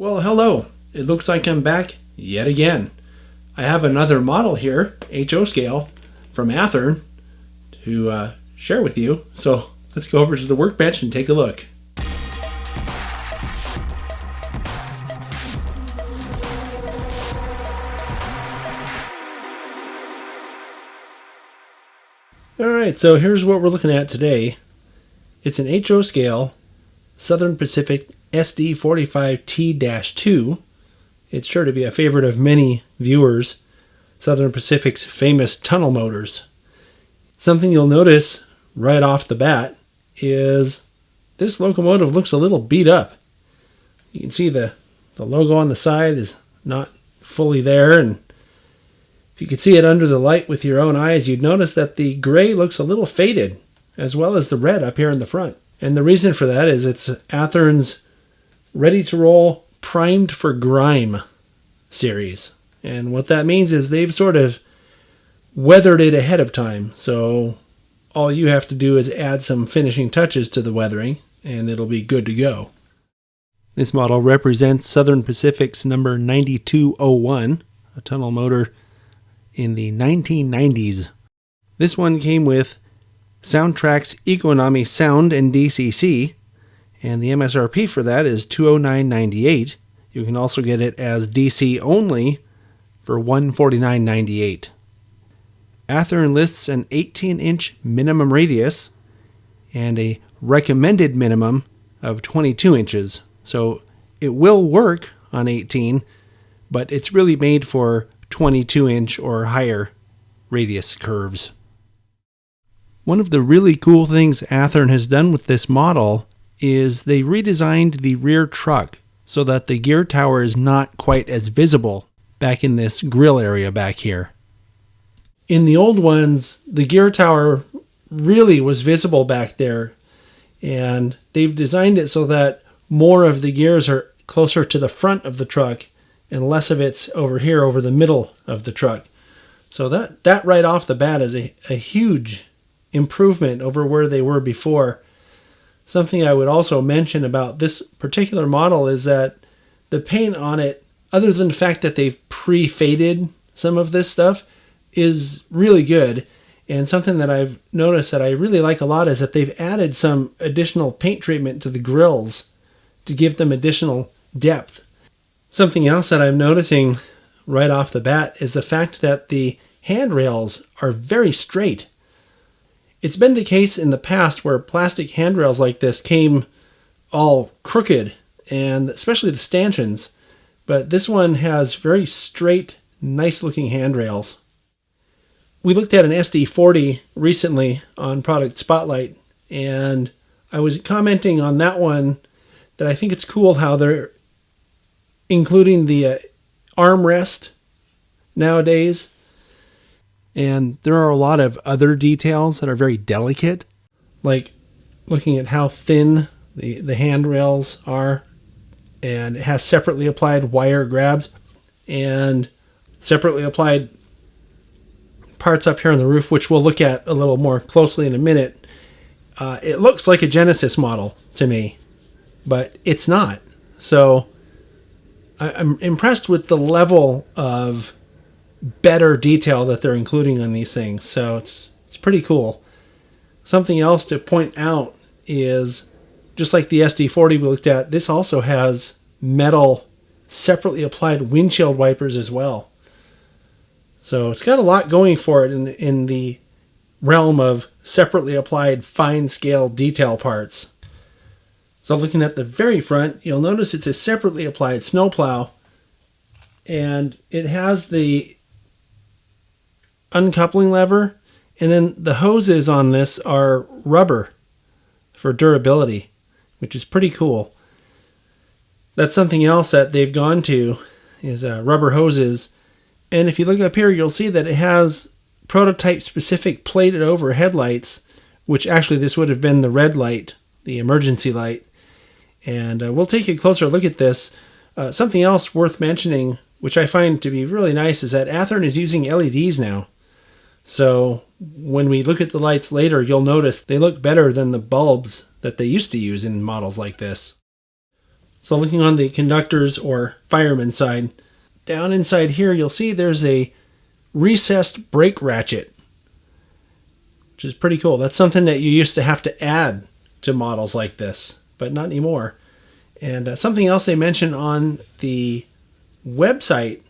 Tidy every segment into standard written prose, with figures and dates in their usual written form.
Well, hello. It looks like I'm back yet again. I have another model here, HO scale, from Athearn to share with you. So let's go over to the workbench and take a look. Alright, so here's what we're looking at today. It's an HO scale Southern Pacific SD45T-2. It's sure to be a favorite of many viewers, Southern Pacific's famous tunnel motors. Something you'll notice right off the bat is this locomotive looks a little beat up. You can see the logo on the side is not fully there, and if you could see it under the light with your own eyes, you'd notice that the gray looks a little faded, as well as the red up here in the front. And the reason for that is it's Athearn's Ready to Roll Primed for Grime series. And what that means is they've sort of weathered it ahead of time. So all you have to do is add some finishing touches to the weathering and it'll be good to go. This model represents Southern Pacific's number 9201, a tunnel motor in the 1990s. This one came with Soundtrack's Economy Sound and DCC, and the MSRP for that is $209.98. You can also get it as DC only for $149.98. Athearn lists an 18-inch minimum radius and a recommended minimum of 22 inches. So it will work on 18, but it's really made for 22-inch or higher radius curves. One of the really cool things Athearn has done with this model is they redesigned the rear truck so that the gear tower is not quite as visible back in this grill area back here. In the old ones, the gear tower really was visible back there, and they've designed it so that more of the gears are closer to the front of the truck and less of it's over here over the middle of the truck. So that right off the bat is a huge improvement over where they were before. Something I would also mention about this particular model is that the paint on it, other than the fact that they've pre-faded some of this stuff, is really good. And something that I've noticed that I really like a lot is that they've added some additional paint treatment to the grills to give them additional depth. Something else that I'm noticing right off the bat is the fact that the handrails are very straight. It's been the case in the past where plastic handrails like this came all crooked, and especially the stanchions, but this one has very straight, nice looking handrails. We looked at an SD40 recently on Product Spotlight, and I was commenting on that one that I think it's cool how they're including the armrest nowadays. And there are a lot of other details that are very delicate, like looking at how thin the handrails are, and it has separately applied wire grabs and separately applied parts up here on the roof, which we'll look at a little more closely in a minute. It looks like a Genesis model to me, but it's not. So I'm impressed with the level of better detail that they're including on these things. So it's pretty cool. Something else to point out is, just like the SD40 we looked at, this also has metal separately applied windshield wipers as well. So it's got a lot going for it in the realm of separately applied fine scale detail parts. So looking at the very front, you'll notice it's a separately applied snowplow, and it has the uncoupling lever, and then the hoses on this are rubber for durability, which is pretty cool. That's something else that they've gone to, is rubber hoses. And if you look up here, you'll see that it has prototype specific plated over headlights, which actually this would have been the red light, the emergency light. And we'll take a closer look at this. Something else worth mentioning, which I find to be really nice, is that Athearn is using LEDs now. So when we look at the lights later, you'll notice they look better than the bulbs that they used to use in models like this. So looking on the conductor's or fireman's side, down inside here you'll see there's a recessed brake ratchet, which is pretty cool. That's something that you used to have to add to models like this, but not anymore. And something else they mention on the website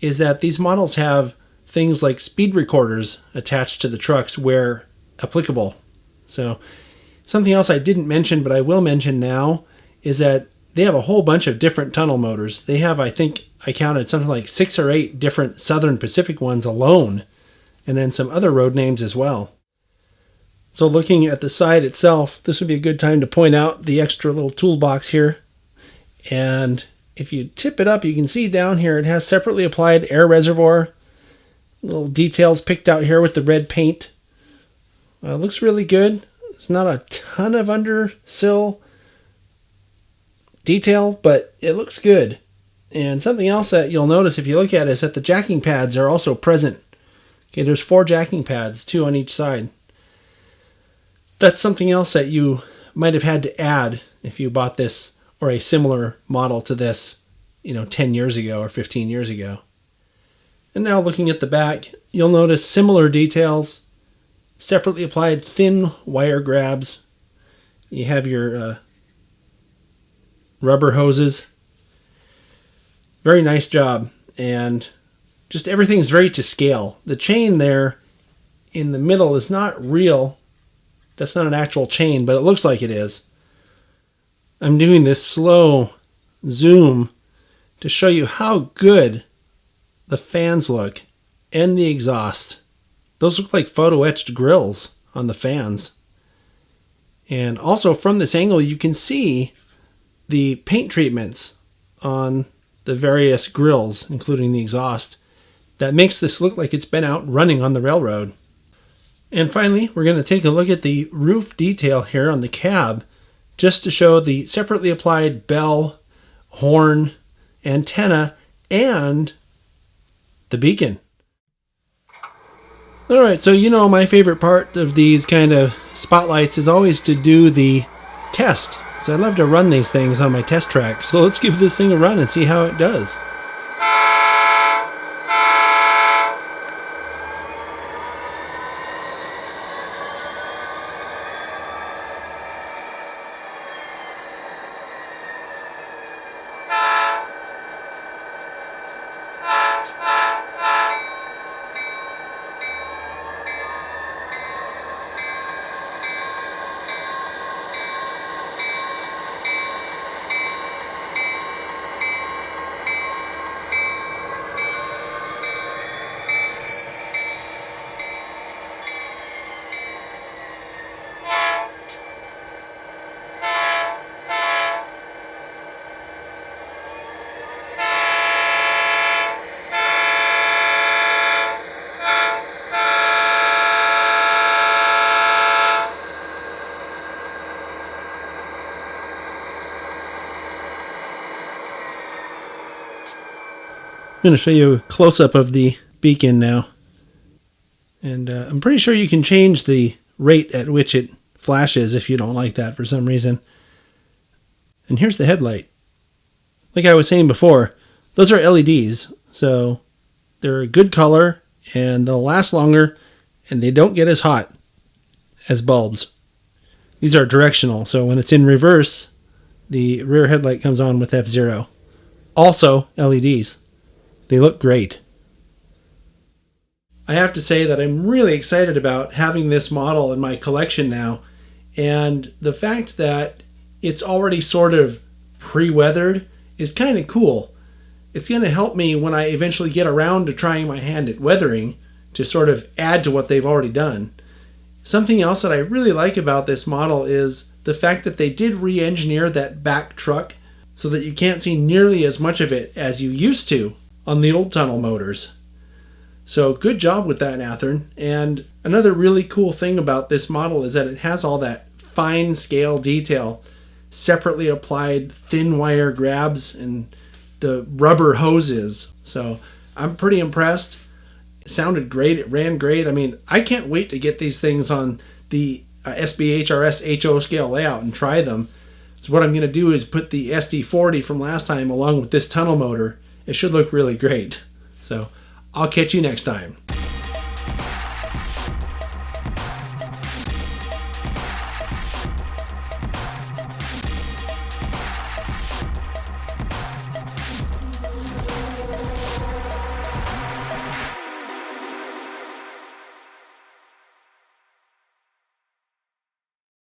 is that these models have things like speed recorders attached to the trucks where applicable. So something else I didn't mention, but I will mention now, is that they have a whole bunch of different tunnel motors. They have, I think I counted something like 6 or 8 different Southern Pacific ones alone, and then some other road names as well. So looking at the side itself, this would be a good time to point out the extra little toolbox here. And if you tip it up, you can see down here it has separately applied air reservoir. Little details picked out here with the red paint. Looks really good. It's not a ton of undersill detail, but it looks good. And something else that you'll notice if you look at it is that the jacking pads are also present. Okay, there's 4 jacking pads, 2 on each side. That's something else that you might have had to add if you bought this or a similar model to this, 10 years ago or 15 years ago. And now looking at the back, you'll notice similar details, separately applied thin wire grabs. You have your rubber hoses. Very nice job, and just everything's very to scale. The chain there in the middle is not real. That's not an actual chain, but it looks like it is. I'm doing this slow zoom to show you how good the fans look and the exhaust. Those look like photo etched grills on the fans. And also from this angle you can see the paint treatments on the various grills, including the exhaust. That makes this look like it's been out running on the railroad. And finally, we're going to take a look at the roof detail here on the cab, just to show the separately applied bell, horn, antenna, and the beacon. Alright, so my favorite part of these kind of spotlights is always to do the test. So I love to run these things on my test track. So let's give this thing a run and see how it does. I'm going to show you a close-up of the beacon now. And I'm pretty sure you can change the rate at which it flashes if you don't like that for some reason. And here's the headlight. Like I was saying before, those are LEDs, so they're a good color and they'll last longer and they don't get as hot as bulbs. These are directional, so when it's in reverse, the rear headlight comes on with F0. Also LEDs. They look great. I have to say that I'm really excited about having this model in my collection now, and the fact that it's already sort of pre-weathered is kind of cool. It's going to help me when I eventually get around to trying my hand at weathering to sort of add to what they've already done. Something else that I really like about this model is the fact that they did re-engineer that back truck so that you can't see nearly as much of it as you used to on the old tunnel motors. So good job with that, Athearn. And another really cool thing about this model is that it has all that fine scale detail, separately applied thin wire grabs and the rubber hoses. So I'm pretty impressed. It sounded great. It ran great. I mean, I can't wait to get these things on the S.P.R.R. HO scale layout and try them. So what I'm going to do is put the SD40 from last time along with this tunnel motor. It should look really great. So I'll catch you next time.